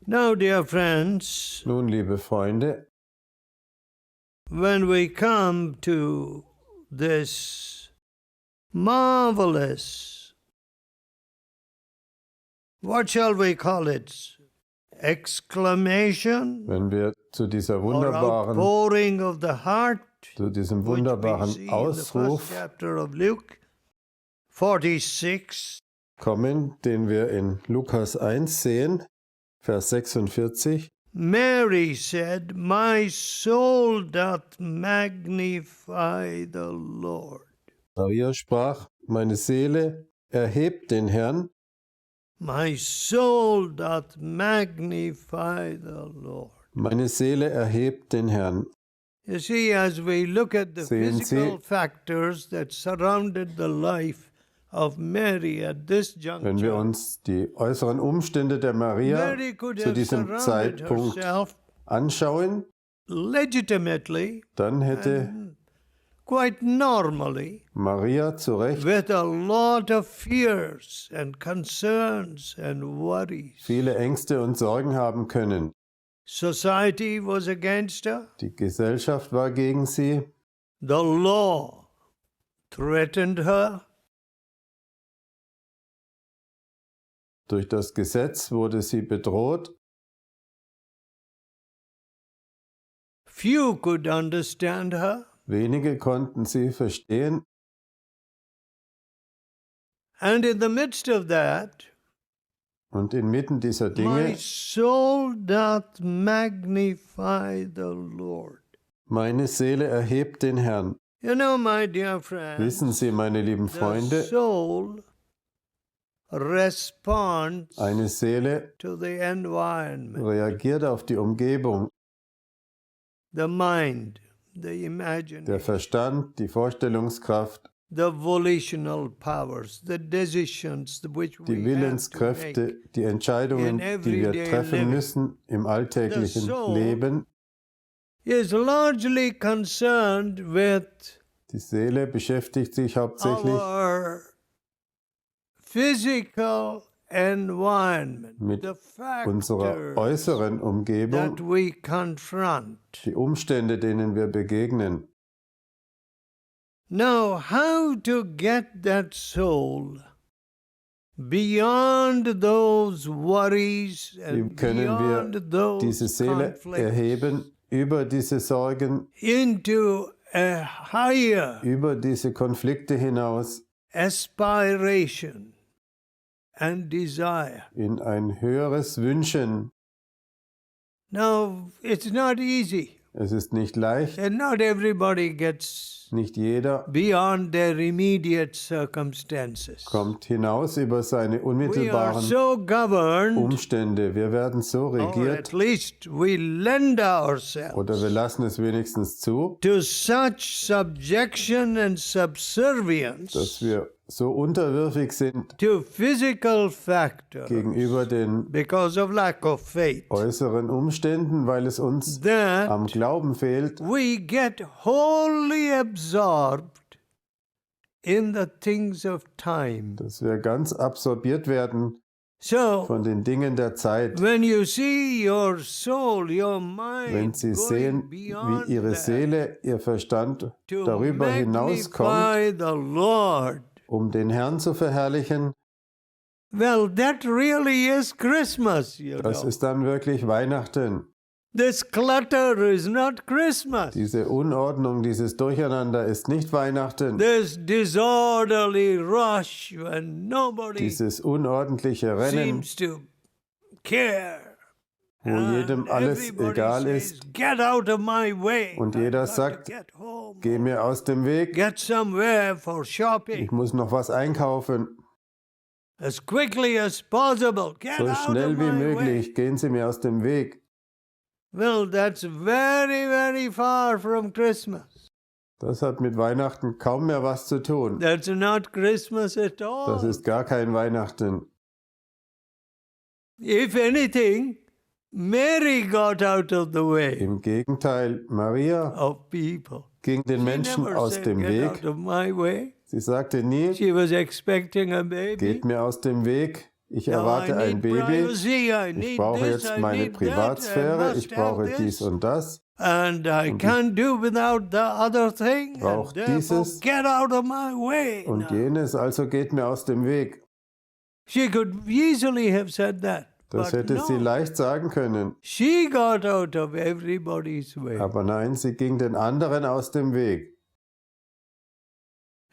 Now, dear friends, Nun, liebe Freunde, when we come to this marvelous, what shall we call it, exclamation wenn wir zu dieser or wunderbaren, outpouring of the heart, zu diesem which we wunderbaren see in the first Ausruf chapter of Luke 46, kommen, den wir in Lukas 1 sehen, Vers 46. Mary said, "My soul doth magnify the Lord." Maria sprach, meine Seele erhebt den Herrn, My soul doth magnify the Lord. meine Seele erhebt den Herrn. You see, as we look at the Sehen physical Sie, factors that surrounded the life of Mary at this wenn wir juncture, uns die äußeren Umstände der Maria Mary could zu have diesem surrounded Zeitpunkt herself anschauen, legitimately dann hätte and quite normally Maria zu Recht with a lot of fears and concerns and worries. viele Ängste und Sorgen haben können. Society was against her. Die Gesellschaft war gegen sie, The law threatened her. durch das Gesetz wurde sie bedroht, Few could understand her. wenige konnten sie verstehen, And in the midst of that, und inmitten dieser my Dinge, soul doth magnify the Lord. meine Seele erhebt den Herrn. You know, my dear friends, Wissen Sie, meine lieben the Freunde, soul responds eine Seele to the environment, reagiert auf die Umgebung, the mind, the der imagination, Verstand, die Vorstellungskraft, the volitional powers, the decisions which die we have to Willenskräfte, make. die Entscheidungen, die wir everyday treffen living. müssen im alltäglichen The soul Leben. Is largely concerned with Die Seele beschäftigt sich hauptsächlich our physical environment, mit the unserer factors äußeren that Umgebung, we confront. die Umstände, denen wir begegnen. Now, how to get that soul beyond those worries Wie and können wir beyond those diese Seele conflicts erheben über diese Sorgen, into a higher über diese Konflikte hinaus aspiration and desire? in ein höheres Wünschen? Now, it's not easy, Es ist nicht leicht, and not everybody gets nicht jeder beyond their immediate circumstances. kommt hinaus über seine We are unmittelbaren so governed, Umstände. Wir werden so or regiert, at least we lend oder wir ourselves lassen es wenigstens zu, to such subjection and dass subservience wir so unterwürfig sind to physical factors gegenüber den because of lack of faith äußeren Umständen, weil es uns that am Glauben fehlt, we get wholly absorbed in the things of time. dass wir ganz absorbiert werden So, von den Dingen der Zeit. when you see your soul, your Wenn mind Sie going sehen, beyond wie Ihre that Seele, Ihr Verstand to darüber hinauskommt, magnify the Lord, um den Herrn zu verherrlichen, well, that really is Christmas, you das know. ist dann wirklich Weihnachten. This clutter is not Christmas. Diese Unordnung, dieses Durcheinander ist nicht Weihnachten. This disorderly rush when nobody Dieses unordentliche Rennen, seems to care. wo And jedem alles everybody egal says, ist "Get out of my way. und I've jeder got to sagt, get home. geh mir aus dem Weg, Get somewhere for ich shopping muss noch was einkaufen. as quickly as possible. Get So out schnell of wie my möglich, way." gehen Sie mir aus dem Weg. Well, that's very, very far from Christmas. Das hat mit Weihnachten kaum mehr was zu tun. That's not Christmas at Das all. ist gar kein Weihnachten. If anything, Mary got out of the way Im Gegenteil, Maria of people. ging den She Menschen never aus said, dem "Get Weg. out of my way." Sie sagte nie, She was expecting a baby. geht mir aus dem Weg, Ich Now I erwarte ein need Baby, privacy, I ich need brauche this, jetzt I meine need that, I Privatsphäre, must ich have brauche dies this, und das and I und ich can't do without the other thing, and brauche therefore dieses get out of my way und now. jenes, also geht mir aus dem Weg. She could easily have said that, Das but hätte sie no. leicht sagen können. She got out of everybody's way. Aber nein, sie ging den anderen aus dem Weg.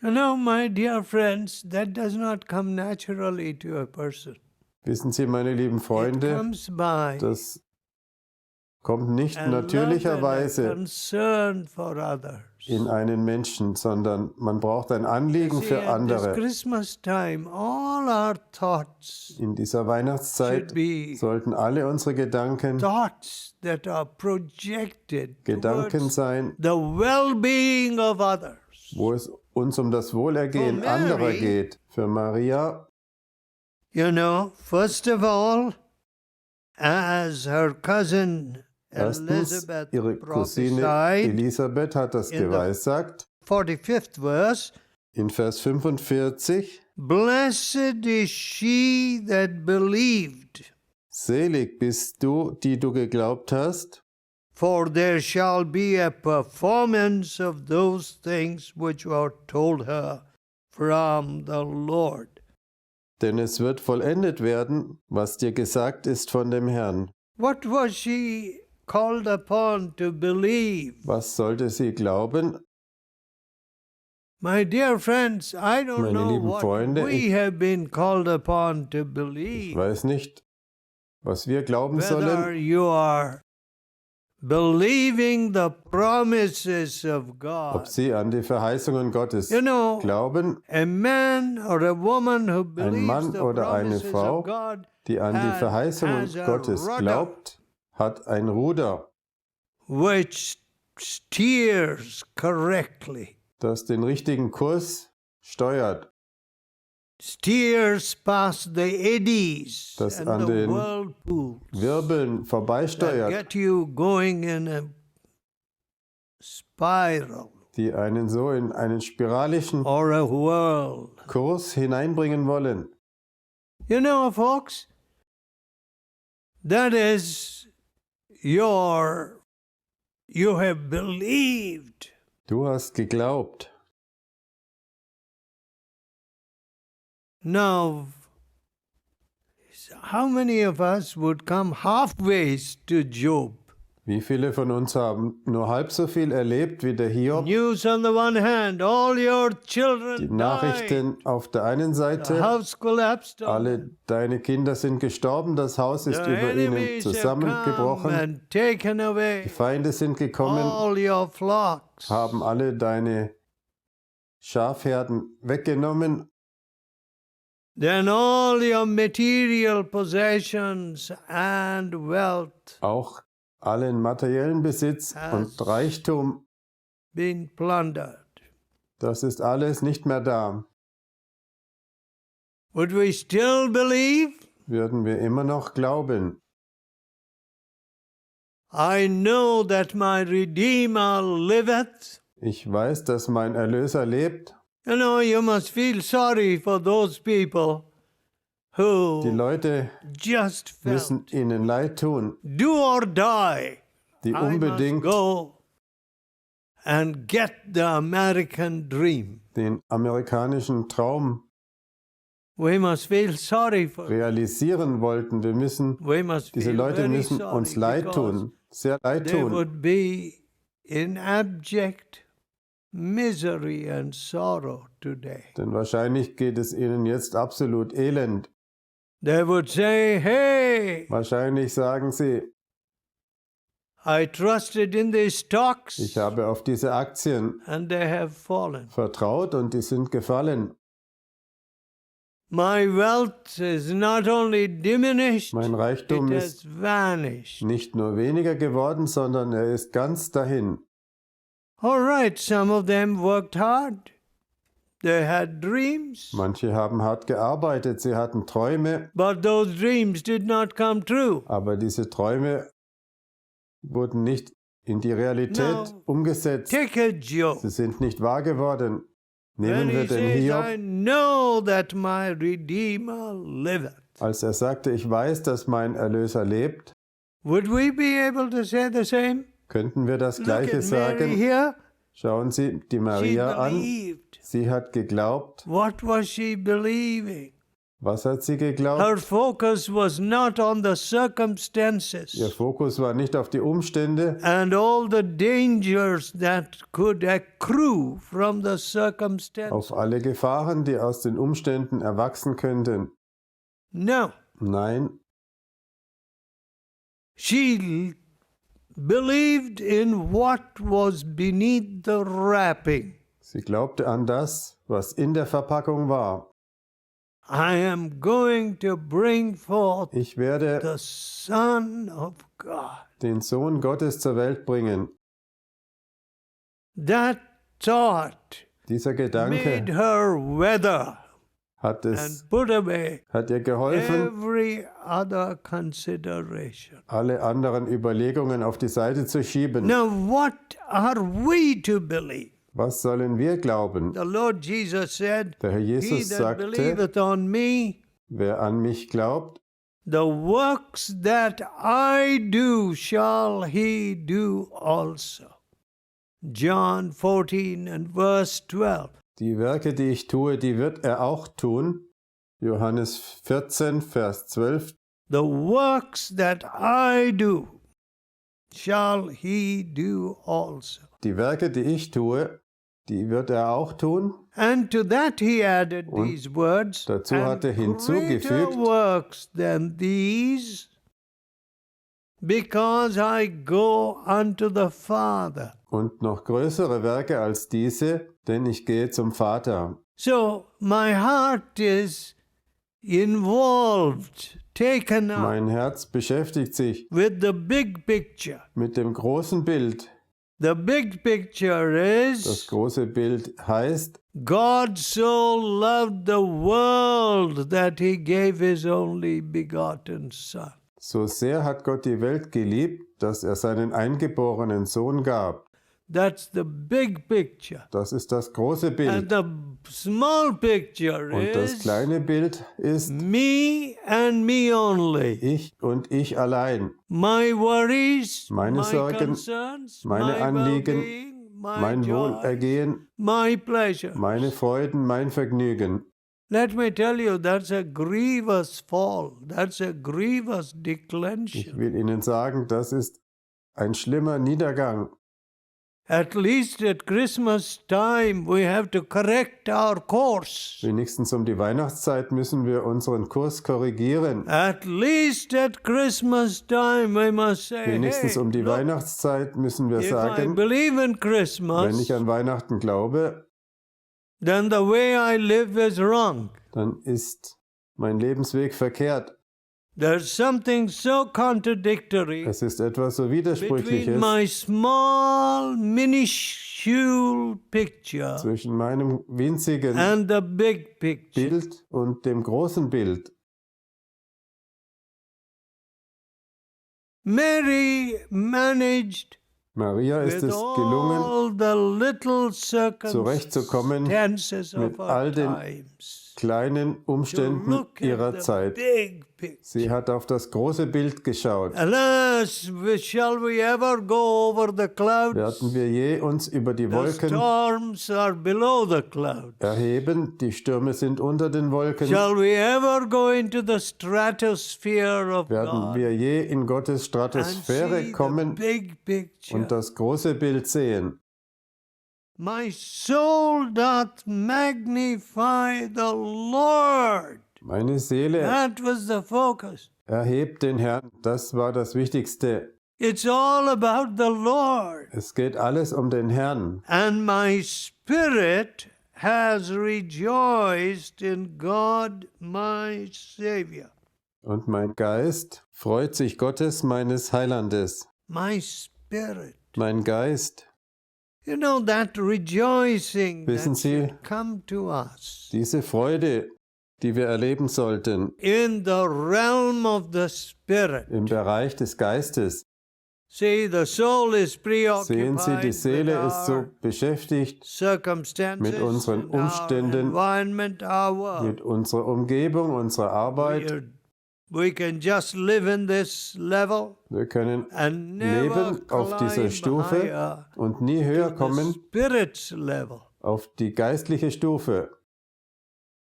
You know, my dear friends, that does not come naturally to a person. Wissen Sie, meine lieben It Freunde, comes by das kommt nicht a love and a natürlicherweise concern for others. in einen Menschen, sondern man braucht ein You Anliegen see, für at this andere. Christmas time, all our thoughts In dieser Weihnachtszeit should be sollten alle unsere Gedanken thoughts that are projected Gedanken towards sein, the well-being of others. wo es uns um das Wohlergehen For Mary, anderer geht. Für Maria, You know, first of all, as her cousin erstens, Elizabeth ihre Cousine prophesied Elisabeth hat das in the geweissagt. 45th verse, In Vers 45, Blessed is she that believed, selig bist du, die du geglaubt hast, for there shall be a performance of those things which were told her from the Lord. denn es wird vollendet werden, was dir gesagt ist von dem Herrn. What was she called upon to believe? Was sollte sie glauben? My dear friends, I don't Meine know lieben what Freunde, we have been called upon to Ich believe. weiß nicht, was wir glauben Whether sollen, you are believing the promises of ob God. sie an die Verheißungen Gottes You know, glauben, a man or a woman who believes Mann the oder eine promises Frau, of God die an die has Verheißungen a Gottes rudder glaubt, hat ein Ruder, which steers correctly, das den richtigen Kurs steuert, steers past the eddies das and an the den whirlpools Wirbeln that vorbeisteuert, get you going in a spiral die einen so in einen spiralischen or a whirl. Kurs hineinbringen wollen. You know, folks, that is you have believed. Du hast geglaubt. Now, how many of us would come halfway to Job? Wie viele von uns haben nur halb so viel erlebt wie der Hiob? News on the one hand, all your Die children died. Nachrichten auf der einen The Seite, house collapsed on alle them. deine Kinder sind gestorben, das Haus ist The über ihnen enemies have come zusammengebrochen, and taken die away Feinde sind gekommen, all your flocks. haben alle deine Schafherden weggenommen, Then all your material possessions and wealth auch allen materiellen Besitz und Reichtum, been plundered. das ist alles nicht mehr da. Would we still believe? Würden wir immer noch glauben. I know that my Redeemer liveth. Ich weiß, dass mein Erlöser lebt. You know, you must feel sorry for those people Die who Leute just müssen felt, ihnen leid tun, do or die. die I must unbedingt go and get the American dream. den amerikanischen Traum We must feel sorry for them. realisieren wollten. We must Diese feel Leute very müssen sorry uns leid because tun, sehr leid they tun. would be in abject misery and sorrow today. Denn wahrscheinlich geht es ihnen jetzt absolut elend. They would say, hey, Wahrscheinlich sagen sie, I trusted in these stocks ich habe auf diese Aktien and they have fallen. vertraut und die sind gefallen. My wealth is not only diminished, Mein it Reichtum has ist vanished. nicht nur weniger geworden, sondern er ist ganz dahin. All right, some of them worked hard. They had dreams, Manche haben hart gearbeitet, sie hatten Träume, but those dreams did not come true. aber diese Träume wurden nicht in die Realität Now, umgesetzt. Take a Job. Sie sind nicht wahr geworden. When Nehmen wir he den says, Hiob. I know that my Redeemer liveth. Als er sagte, ich weiß, dass mein Erlöser lebt, Would we be able to say the same? könnten wir das Look Gleiche at Mary sagen. here. Schauen Sie die She Maria an. believed. Sie hat geglaubt. What was she believing? Was hat sie Her geglaubt? focus was not on the Ihr circumstances Fokus war nicht auf die Umstände and all the dangers that could accrue from the circumstances. auf alle Gefahren, die aus den Umständen erwachsen könnten. No. Nein, She believed in what was beneath the wrapping. sie glaubte an das, was in der Verpackung war. I am going to bring forth Ich werde the Son of God. den Sohn Gottes zur Welt bringen. That thought Dieser made Gedanke her weather hat and put away ihr geholfen, every other consideration. alle anderen Überlegungen auf die Seite zu schieben. Now, what are we to believe? Was sollen wir glauben? The Lord Jesus said, Der Herr He Jesus that sagte, believeth on me, wer an mich glaubt, the works that I do shall he do also. John 14 and verse 12. die Werke, die ich tue, die wird er auch tun. Johannes 14, Vers 12. The works that I do shall he do also. Die Werke, die ich tue, die wird er auch tun. And to that he added Und these words, dazu and hat er greater hinzugefügt, works than these, because I go unto the Father. und noch größere Werke als diese, denn ich gehe zum Vater. So my heart is involved, taken up Mein Herz beschäftigt sich with the big picture. mit dem großen Bild. The big picture Das is große Bild heißt, God so loved the world that he gave his only begotten Son. so sehr hat Gott die Welt geliebt, dass er seinen eingeborenen Sohn gab. That's the big picture. Das ist das große And Bild. the small picture Und das is kleine Bild ist me and me only. ich und ich allein. My worries, Meine my Sorgen, concerns, meine my Anliegen, well-being, my mein joy, Wohlergehen, my pleasure. meine Freuden, mein Vergnügen. Let me tell you, that's a grievous fall. That's a grievous Ich declension. will Ihnen sagen, das ist ein schlimmer Niedergang. At least at Christmas time, we have to correct our course. Wenigstens um die Weihnachtszeit müssen wir unseren Kurs korrigieren. At least at Christmas time, we must say, Wenigstens hey, um die look, Weihnachtszeit müssen wir if I sagen, believe in wenn Christmas, ich an Weihnachten glaube, then the way I live is wrong. dann ist mein Lebensweg verkehrt. There's something so contradictory Es ist etwas so between Widersprüchliches my small, minuscule picture zwischen meinem winzigen and the big picture. Bild und dem großen Bild. Mary managed Maria ist with es gelungen, all the little zurechtzukommen circumstances mit of our all den times kleinen to Umständen look ihrer at the Zeit. big picture. Sie hat auf das große Bild geschaut. Alas, shall we ever go over the clouds? Werden wir je uns über die The Wolken storms are below the clouds. erheben? Die Stürme sind unter den Wolken. Shall we ever go into the stratosphere of Werden God wir je in Gottes and Stratosphäre see the kommen big picture? und das große Bild sehen? My soul doth magnify the Lord. Meine Seele That was the focus. erhebt den Herrn. Das war das Wichtigste. It's all about the Lord. Es geht alles um den Herrn. And my spirit has rejoiced in God my Savior. Und mein Geist freut sich Gottes, meines Heilandes. My spirit. Mein Geist, You know that rejoicing Wissen that Sie, should come to us diese Freude, die wir erleben sollten in the realm of the Spirit. im Bereich des Geistes. See, the soul is Sehen Sie, die preoccupied Seele with ist so our beschäftigt circumstances, mit unseren and our Umständen, environment, our world. mit unserer Umgebung, unserer We Arbeit. are We can just live in this level Wir können and never leben auf dieser climb Stufe higher und nie höher to the kommen spirit's level. auf die geistliche Stufe.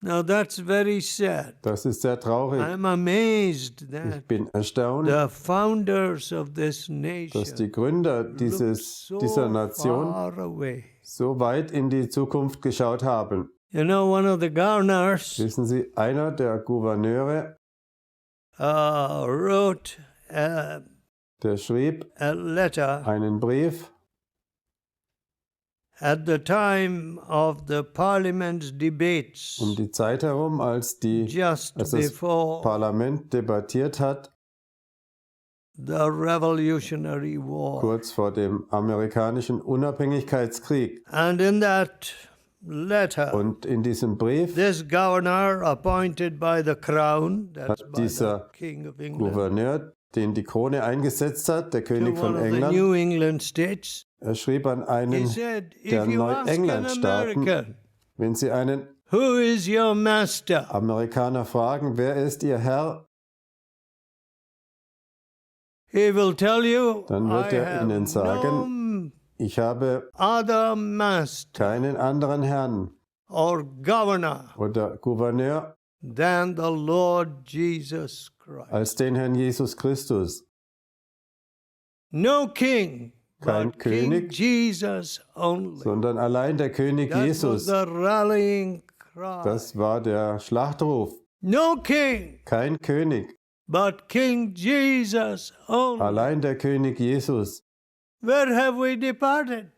Now that's very sad. Das ist sehr traurig. I'm amazed Ich that bin erstaunt, the founders of this dass nation die Gründer look dieser so Nation far away. so weit in die Zukunft geschaut haben. You know, one of the governors Wissen Sie, einer der Gouverneure, wrote der schrieb a letter einen Brief at the time of the parliament's debates, um die Zeit herum, als just das before Parlament debattiert hat, the Revolutionary War. kurz vor dem amerikanischen Unabhängigkeitskrieg. And in that letter, Und in diesem Brief this governor, appointed by the crown, that's hat by the dieser King of England, Gouverneur, den die Krone eingesetzt hat, der to König von one of the England, New England states, er schrieb an he einen said, der if you ask an Neuengland-Staaten, American, wenn Sie einen who is your master? Amerikaner fragen, wer ist Ihr Herr, He will tell you, dann wird I er have Ihnen sagen, no ich habe other master keinen anderen Herrn or governor oder Gouverneur than the Lord Jesus Christ. als den Herrn Jesus Christus. No king, Kein but King König, Jesus only. sondern allein der König That was Jesus. the rallying cry. Das war der Schlachtruf. No king, Kein König, but King Jesus only. allein der König Jesus. Where have we departed?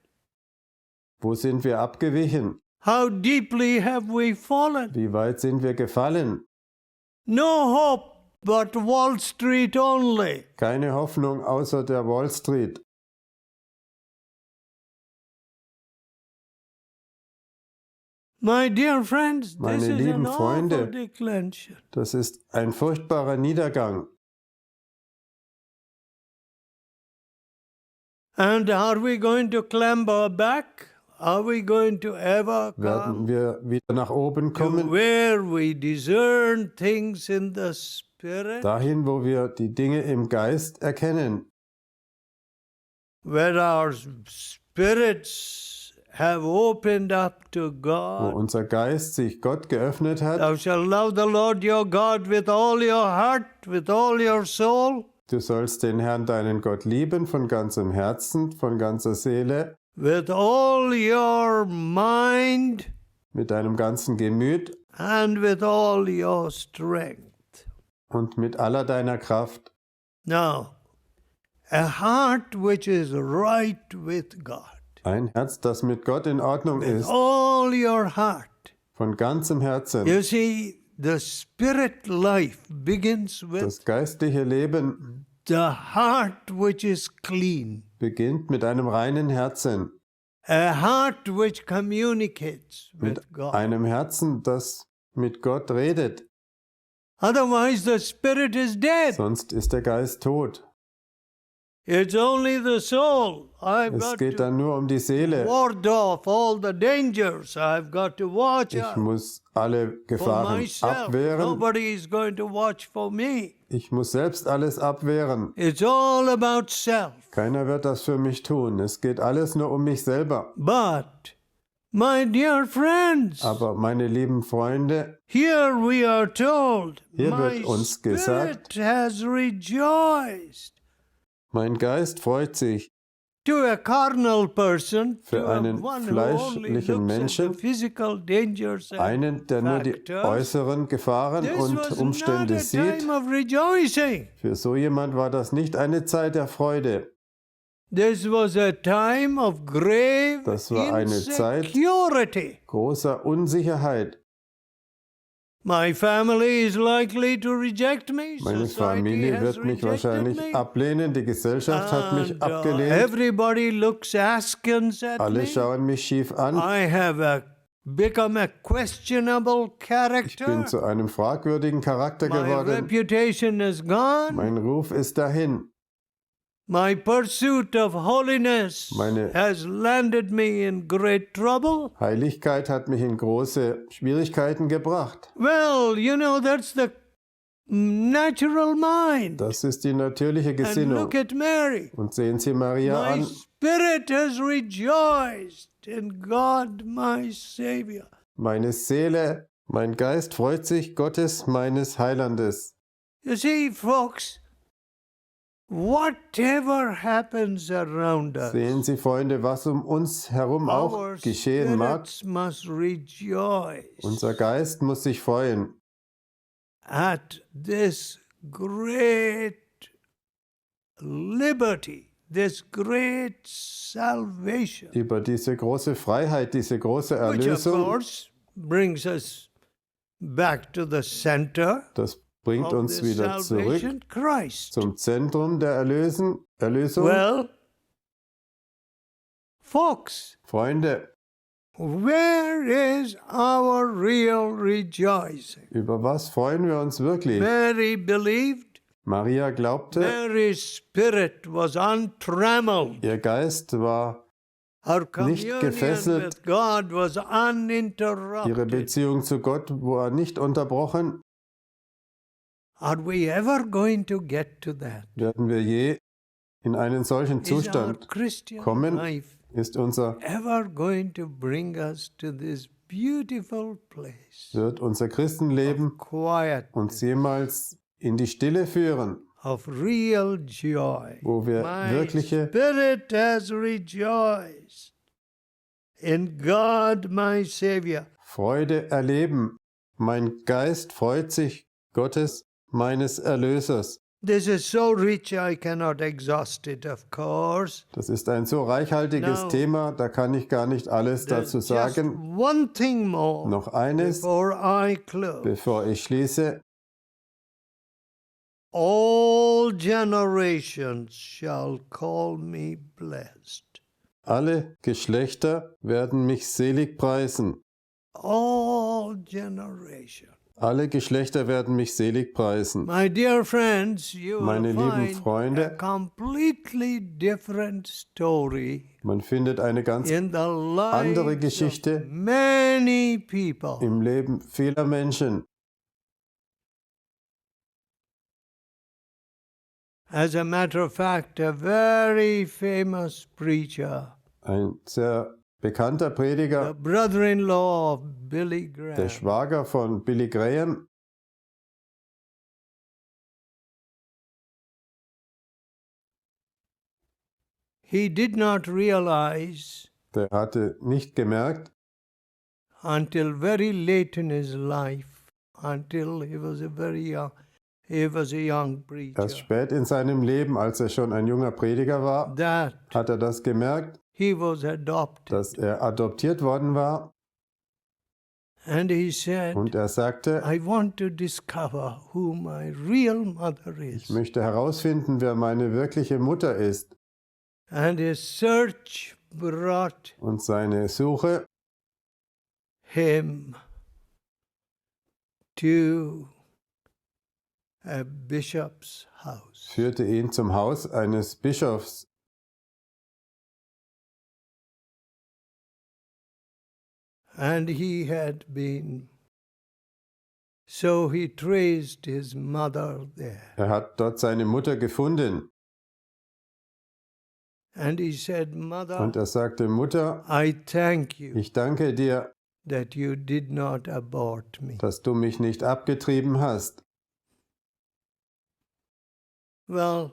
Wo sind wir abgewichen? How deeply have we fallen? Wie weit sind wir gefallen? No hope but Wall Street only. Keine Hoffnung außer der Wall Street. My dear friends, this Meine is an lieben awful Freunde, declension. das ist ein furchtbarer Niedergang. And are we going to clamber back? Are we going to ever Werden come wir wieder nach oben to kommen? where we discern things in the Spirit? Dahin, wo wir die Dinge im Geist erkennen. Where our spirits have opened up to Wo God? unser Geist sich Gott geöffnet hat. Thou shalt love the Lord your God with all your heart, with all your soul, Du sollst den Herrn, deinen Gott, lieben von ganzem Herzen, von ganzer Seele, with all your mind, mit deinem ganzen Gemüt and with all your strength. und mit aller deiner Kraft. Now, a heart which is right with God, Ein Herz, das mit Gott in Ordnung with ist, all your heart. von ganzem Herzen. You see, the spirit life begins with Das geistliche Leben the heart which is clean, beginnt mit einem reinen Herzen, a heart which communicates mit with God. einem Herzen, das mit Gott redet. Otherwise, the spirit is dead. Sonst ist der Geist tot. It's only the soul. I've Es got geht to dann nur um die Seele. ward off all the dangers. I've got to watch Ich out muss alle for Gefahren myself. abwehren. Nobody is going to watch for me. Ich muss selbst alles abwehren. It's all about self. Keiner wird das für mich tun. Es geht alles nur um mich selber. But, my dear friends, Aber meine lieben Freunde, here we are told, Hier my wird uns spirit gesagt, has rejoiced. mein Geist freut sich. To a carnal person, Für to einen one who only fleischlichen looks at Menschen, the physical dangers and Einen, der nur die factors, äußeren Gefahren this und was Umstände not a sieht. time of rejoicing. Für so jemand war das nicht eine Zeit der Freude. This was a time of grave Das war eine Zeit insecurity. großer Unsicherheit. My family is likely to reject me. Meine Society Familie has wird mich rejected wahrscheinlich me. ablehnen. Die Gesellschaft hat mich And, abgelehnt. everybody looks askance at Alle me. schauen mich schief an. I have become a questionable Ich bin character. zu einem fragwürdigen Charakter My geworden. reputation is gone. Mein Ruf ist dahin. My pursuit of holiness Meine- has landed me in great trouble. Heiligkeit hat mich in große Schwierigkeiten gebracht. Well, you know, that's the natural mind. Das ist die natürliche And Gesinnung. look at Mary. Und sehen Sie Maria My an. spirit has rejoiced in God, my Savior. Meine Seele, mein Geist freut sich Gottes, meines Heilandes. You see, folks, whatever happens around us, Sehen Sie, Freunde, was um uns herum auch our geschehen mag. spirits must rejoice Unser Geist muss sich freuen at this great liberty, this great salvation, über diese große Freiheit, diese große which of Erlösung. course brings us back to the center Das bringt of uns this wieder zurück salvation, Christ. zum Zentrum der Erlösung. Well, folks, Freunde, where is our real rejoicing? über was freuen wir uns wirklich? Mary believed. Maria glaubte, Mary's spirit was untrammeled. ihr Geist war Her nicht communion gefesselt. with God was Ihre uninterrupted. Beziehung zu Gott war nicht unterbrochen. Are we ever going to get to that? Werden wir je in einen solchen Is our Zustand Christian kommen? life Ist unser, ever going to bring us to this beautiful place wird unser Christenleben of quiet, uns jemals in die Stille führen, of real joy? wo wir My wirkliche spirit has rejoiced in God, my Savior. Freude erleben. Mein Geist freut sich Gottes, meines Erlösers. This is so rich I cannot exhaust it, of course. Das ist ein so reichhaltiges Now, Thema, da kann ich gar nicht alles There's dazu just sagen. one thing more Noch eines, before I close. bevor ich schließe. All generations shall call me blessed. Alle Geschlechter werden mich selig preisen. All generations. Alle Geschlechter werden mich selig preisen. My dear friends, you Meine will lieben find Freunde, a completely different story man findet eine ganz in the andere lives Geschichte of many people. im Leben vieler Menschen. As a matter of fact, a very famous preacher, Ein sehr bekannter the Prediger, brother-in-law of Billy der Graham, Schwager von Billy Graham, he did not realize der hatte nicht gemerkt, until very late in his life, until he was a young preacher, erst spät in seinem Leben, als er schon ein junger Prediger war, that hat er das gemerkt, he was adopted. dass er adoptiert worden war. And he said, Und er sagte, I want to discover who my real mother ich is. möchte herausfinden, wer meine wirkliche Mutter ist. And his search brought Und seine Suche him to a bishop's house. führte ihn zum Haus eines Bischofs. And he had been, so he traced his mother there. Er hat dort seine Mutter gefunden. And he said, Mother, Und er sagte, Mutter, I thank you ich danke dir, that you did not abort me. dass du mich nicht abgetrieben hast. Well,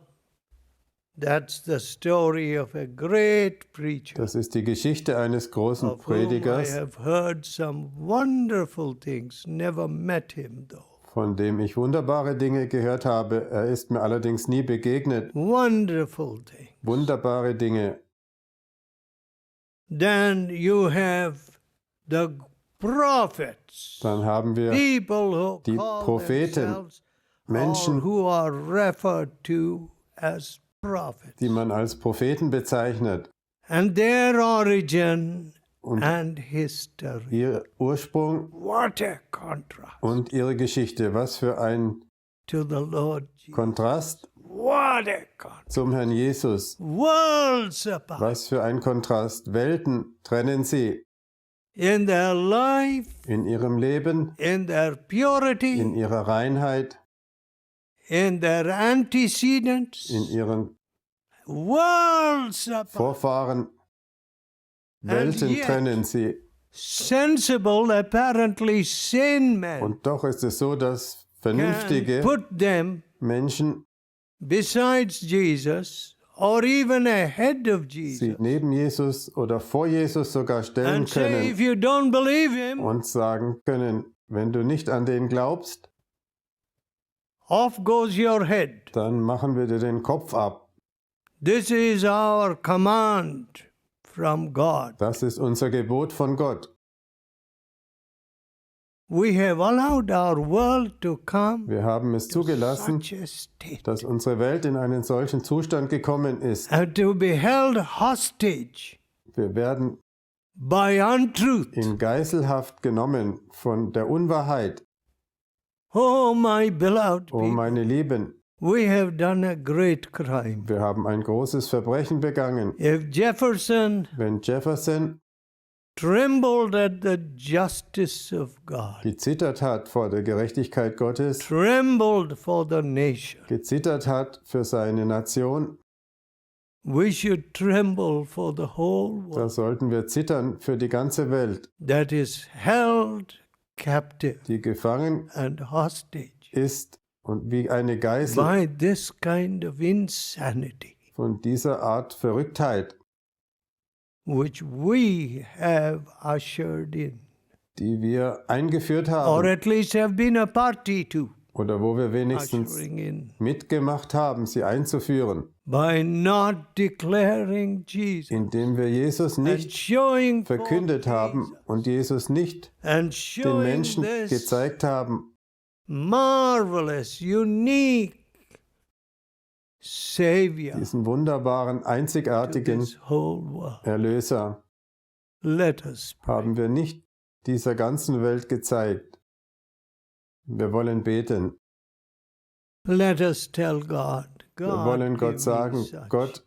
that's the story of a great preacher, Das ist die Geschichte eines großen of whom I Predigers, have heard some wonderful things, never met him though. von dem ich wunderbare Dinge gehört habe. Er ist mir allerdings nie begegnet. Wonderful things. Wunderbare Dinge. Then you have the prophets, Dann haben wir people who die call Propheten, themselves Menschen, or who are referred to as prophets, die man als Propheten bezeichnet. and their origin Und and history. ihr Ursprung What a contrast und ihre Geschichte. Was für ein to the Lord Jesus. Kontrast What a contrast. zum Herrn Jesus. Worlds apart. Was für ein Kontrast. Welten trennen sie In their life, in ihrem Leben, in their purity, in ihrer Reinheit in their antecedents, in ihren worlds apart, Vorfahren Welten yet trennen sie. sensible, apparently sane men Und doch ist es so, dass can vernünftige put them Menschen besides Jesus or even ahead of sie Jesus neben Jesus oder vor Jesus sogar stellen and say, if können you don't believe him, und sagen können, wenn du nicht an den glaubst, off goes your head. dann machen wir dir den Kopf ab. This is our command from God. Das ist unser Gebot von Gott. We have allowed our world to come Wir haben es to zugelassen, such a state dass unsere Welt in einen solchen Zustand gekommen ist. and to be held hostage Wir werden by untruth. in Geiselhaft genommen von der Unwahrheit. Oh, my beloved Oh people, meine Lieben, we have done a great crime. wir haben ein großes Verbrechen begangen. If Jefferson Wenn Jefferson trembled at the justice of God, gezittert hat vor der Gerechtigkeit Gottes, trembled for the nation, gezittert hat für seine Nation, we should tremble for the whole da world sollten wir zittern für die ganze Welt, that is held captive die gefangen and hostage ist und wie eine Geisel by this kind of insanity von dieser Art Verrücktheit, which we have ushered in, die wir eingeführt or haben at least have been a party to, oder wo wir wenigstens ushering in, mitgemacht haben, sie einzuführen, by not declaring Jesus indem wir Jesus and nicht showing forth verkündet haben Jesus und Jesus nicht and den showing Menschen this gezeigt haben, marvelous, unique Savior diesen wunderbaren, to einzigartigen this whole world. Erlöser, Let us pray. haben wir nicht dieser ganzen Welt gezeigt. Wir wollen beten. Let us tell God, Wir God, wollen Gott give sagen, me such Gott,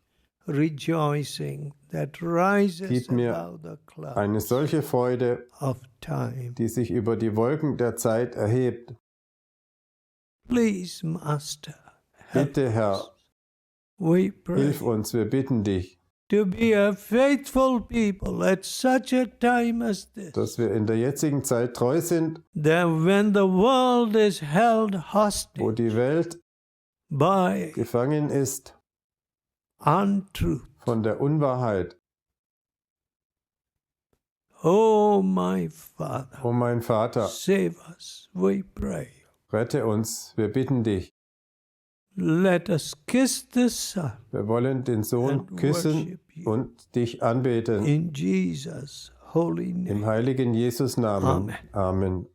rejoicing that rises gib mir above the clouds eine solche Freude, of time. die sich über die Wolken der Zeit erhebt. Please, Master, help Bitte, Herr, us. We pray hilf uns, wir bitten dich, to be a faithful people at such a time as this, dass wir in der jetzigen Zeit treu sind, that when the world is held wo hostage die Welt by gefangen ist untruth, von der Unwahrheit. oh my Father, O mein Vater, save us, we pray. rette uns, wir bitten dich. Let us kiss the Son Wir wollen den Sohn and küssen worship you und dich anbeten. in Jesus' holy Im name. heiligen Jesus Namen. Amen. Amen.